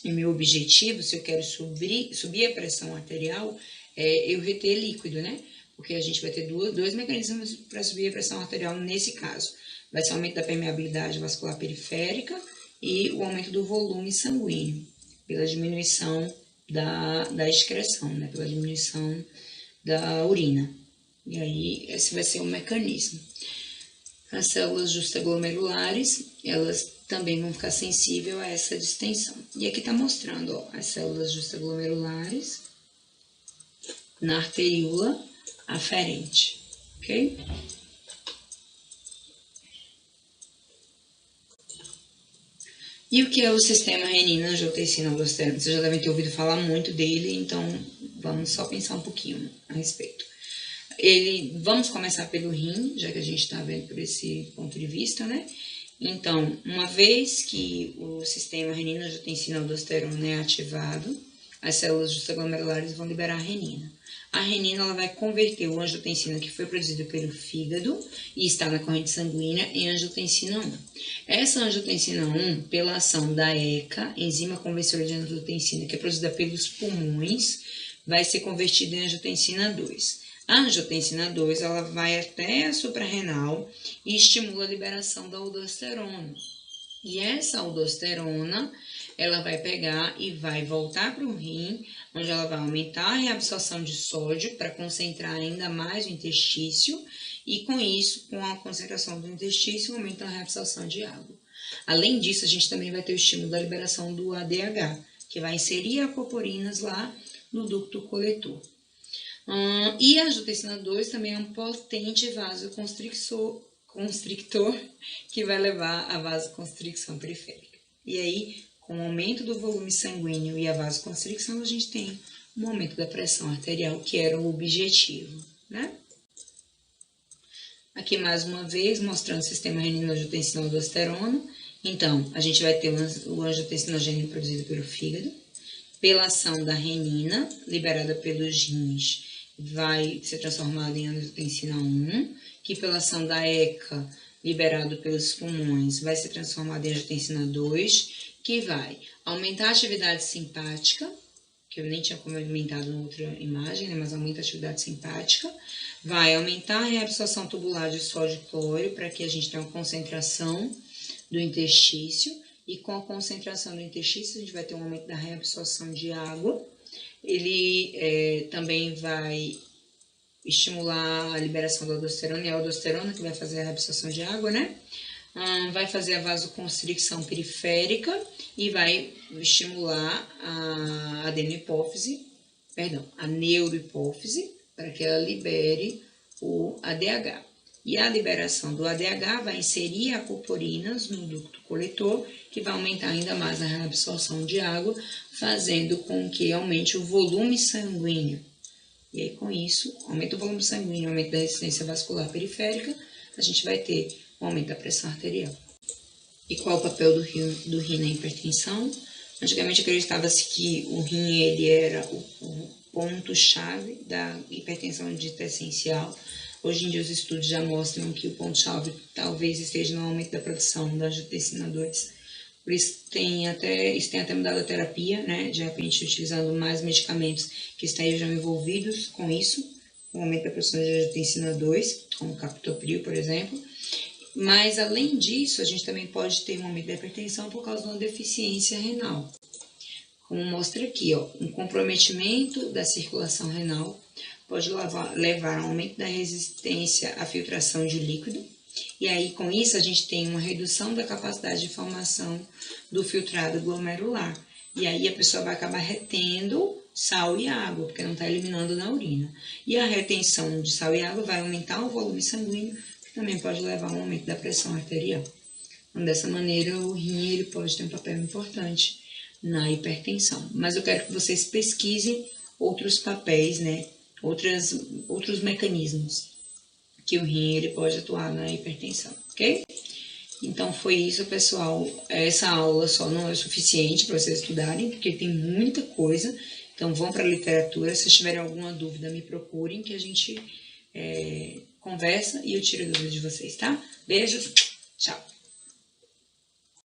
E meu objetivo, se eu quero subir a pressão arterial, é eu reter líquido, né? Porque a gente vai ter dois mecanismos para subir a pressão arterial nesse caso. Vai ser o aumento da permeabilidade vascular periférica e o aumento do volume sanguíneo, pela diminuição da excreção, né? Pela diminuição da urina. E aí, esse vai ser o mecanismo. As células justaglomerulares, elas também vão ficar sensíveis a essa distensão. E aqui está mostrando, ó, as células justaglomerulares na arteríola aferente, ok? E o que é o sistema renina-angiotensina-aldosterona? Vocês já devem ter ouvido falar muito dele, então vamos só pensar um pouquinho a respeito. Vamos começar pelo rim, já que a gente está vendo por esse ponto de vista, né? Então, uma vez que o sistema renina-angiotensina-aldosterona é ativado, as células justaglomerulares vão liberar a renina. A renina ela vai converter o angiotensina que foi produzido pelo fígado e está na corrente sanguínea em angiotensina 1. Essa angiotensina 1, pela ação da ECA, enzima conversora de angiotensina, que é produzida pelos pulmões, vai ser convertida em angiotensina 2. A angiotensina 2 ela vai até a suprarrenal e estimula a liberação da aldosterona. E essa aldosterona, ela vai pegar e vai voltar para o rim, onde ela vai aumentar a reabsorção de sódio para concentrar ainda mais o interstício, e com isso, com a concentração do interstício, aumenta a reabsorção de água. Além disso, a gente também vai ter o estímulo da liberação do ADH, que vai inserir aquaporinas lá no ducto coletor. E a angiotensina 2 também é um potente vasoconstrictor que vai levar à vasoconstricção periférica. E aí, com o aumento do volume sanguíneo e a vasoconstricção, a gente tem um aumento da pressão arterial, que era o objetivo, né? Aqui mais uma vez, mostrando o sistema renina-angiotensina-aldosterona. Então, a gente vai ter o angiotensinogênio produzido pelo fígado, pela ação da renina, liberada pelos rins, vai ser transformado em angiotensina 1, que pela ação da ECA, liberado pelos pulmões, vai ser transformado em angiotensina 2, que vai aumentar a atividade simpática, que eu nem tinha comentado na outra imagem, né, mas aumenta a atividade simpática, vai aumentar a reabsorção tubular de sódio e cloro, para que a gente tenha uma concentração do interstício, e com a concentração do interstício, a gente vai ter um aumento da reabsorção de água. Ele também vai estimular a liberação da aldosterona, e a aldosterona que vai fazer a reabsorção de água, né? Vai fazer a vasoconstricção periférica e vai estimular a neurohipófise, para que ela libere o ADH. E a liberação do ADH vai inserir aquaporinas no ducto coletor, que vai aumentar ainda mais a reabsorção de água, fazendo com que aumente o volume sanguíneo. E aí, com isso, aumenta o volume sanguíneo, aumento da resistência vascular periférica, a gente vai ter um aumento da pressão arterial. E qual é o papel do rim na hipertensão? Antigamente acreditava-se que o rim ele era o ponto-chave da hipertensão dita essencial. Hoje em dia os estudos já mostram que o ponto-chave talvez esteja no aumento da produção da angiotensina 2. Por isso tem até mudado a terapia, né? De repente utilizando mais medicamentos que estejam envolvidos com isso, com o aumento da produção de angiotensina 2, como o captopril, por exemplo. Mas, além disso, a gente também pode ter um aumento da hipertensão por causa de uma deficiência renal. Como mostra aqui, ó, um comprometimento da circulação renal pode levar a um aumento da resistência à filtração de líquido. E aí, com isso, a gente tem uma redução da capacidade de formação do filtrado glomerular. E aí, a pessoa vai acabar retendo sal e água, porque não está eliminando na urina. E a retenção de sal e água vai aumentar o volume sanguíneo, que também pode levar a um aumento da pressão arterial. Então, dessa maneira, o rim ele pode ter um papel importante na hipertensão. Mas eu quero que vocês pesquisem outros papéis, né? Outros mecanismos que o rim ele pode atuar na hipertensão, ok? Então foi isso, pessoal. Essa aula só não é o suficiente para vocês estudarem, porque tem muita coisa. Então vão para a literatura. Se tiverem alguma dúvida, me procurem que a gente conversa e eu tiro dúvidas de vocês, tá? Beijos, tchau!